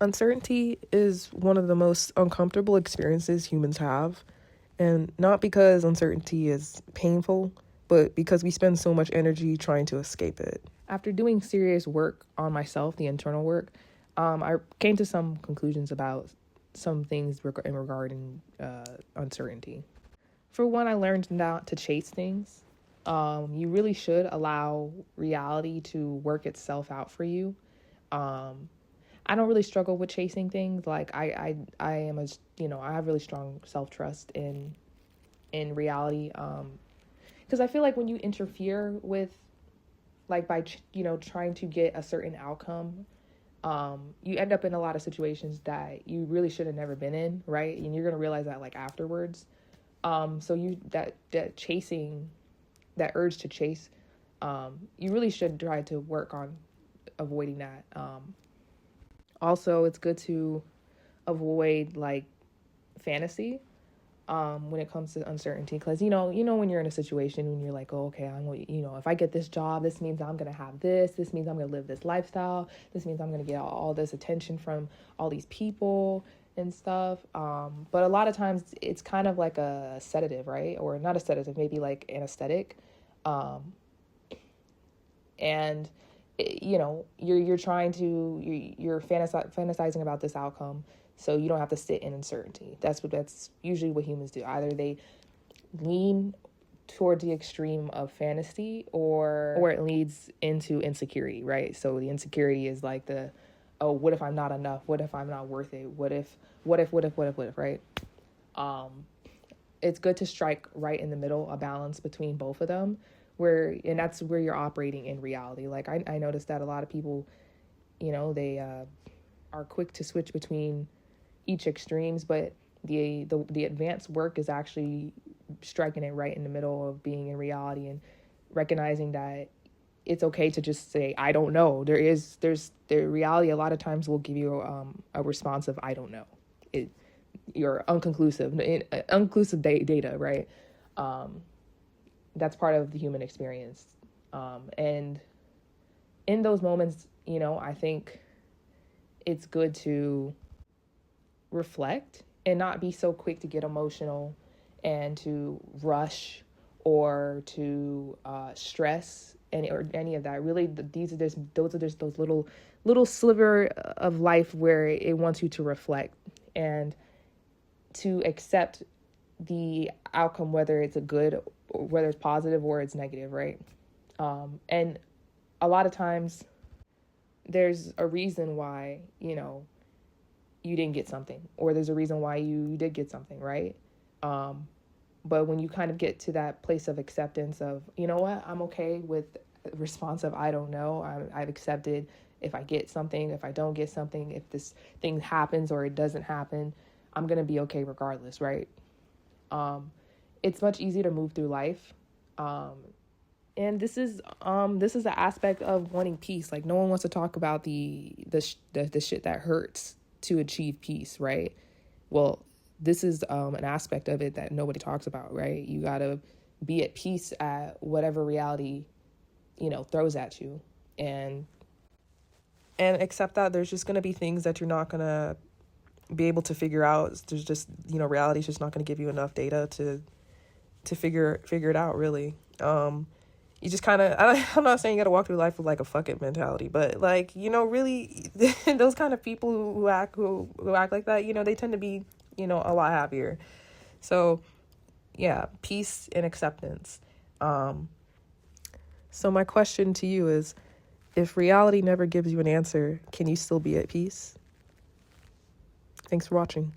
Uncertainty is one of the most uncomfortable experiences humans have, and not because uncertainty is painful, but because we spend so much energy trying to escape it. After doing serious work on myself, the internal work, I came to some conclusions about some things regarding uncertainty. For one, I learned not to chase things. You really should allow reality to work itself out for you. I don't really struggle with chasing things. Like I am I have really strong self-trust in reality. Because I feel like when you interfere with, like, by trying to get a certain outcome, you end up in a lot of situations that you really should have never been in, right? And you're gonna realize that, like, afterwards. So that chasing, that urge to chase, you really should try to work on avoiding that. Also, it's good to avoid, like, fantasy when it comes to uncertainty, because when you're in a situation when you're like, oh, okay, I'm if I get this job, this means I'm gonna have this means I'm gonna live this lifestyle, this means I'm gonna get all this attention from all these people and stuff. But a lot of times it's kind of like a sedative, right? Or not a sedative, maybe like anesthetic. And you're trying to you're fantasizing about this outcome, so you don't have to sit in uncertainty. That's usually what humans do. Either they lean towards the extreme of fantasy, or it leads into insecurity, right? So the insecurity is like oh, what if I'm not enough? What if I'm not worth it? What if, right? It's good to strike right in the middle, a balance between both of them, and that's where you're operating in reality. Like, I noticed that a lot of people, they are quick to switch between each extremes, but the advanced work is actually striking it right in the middle of being in reality and recognizing that it's okay to just say, I don't know. There's the reality a lot of times will give you a response of, I don't know. You're unconclusive data, right? That's part of the human experience. And in those moments, I think it's good to reflect and not be so quick to get emotional and to rush or to stress any of that. Really, those are those little sliver of life where it wants you to reflect and to accept the outcome, whether it's a good, or whether it's positive or it's negative, right? And a lot of times there's a reason why, you didn't get something, or there's a reason why you did get something, right? But when you kind of get to that place of acceptance of, you know what, I'm okay with a response of, I don't know. I've accepted if I get something, if I don't get something, if this thing happens or it doesn't happen, I'm going to be okay regardless, right? It's much easier to move through life. And this is the aspect of wanting peace. Like, no one wants to talk about the shit that hurts to achieve peace, right? Well, this is an aspect of it that nobody talks about, right? You got to be at peace at whatever reality, throws at you, and accept that there's just going to be things that you're not going to be able to figure out. There's just, reality's just not going to give you enough data to figure it out, really. You just kind of, I'm not saying you got to walk through life with like a fuck it mentality, but like, really those kind of people who act like that, they tend to be, a lot happier. So yeah, peace and acceptance. So my question to you is, if reality never gives you an answer, can you still be at peace? Thanks for watching.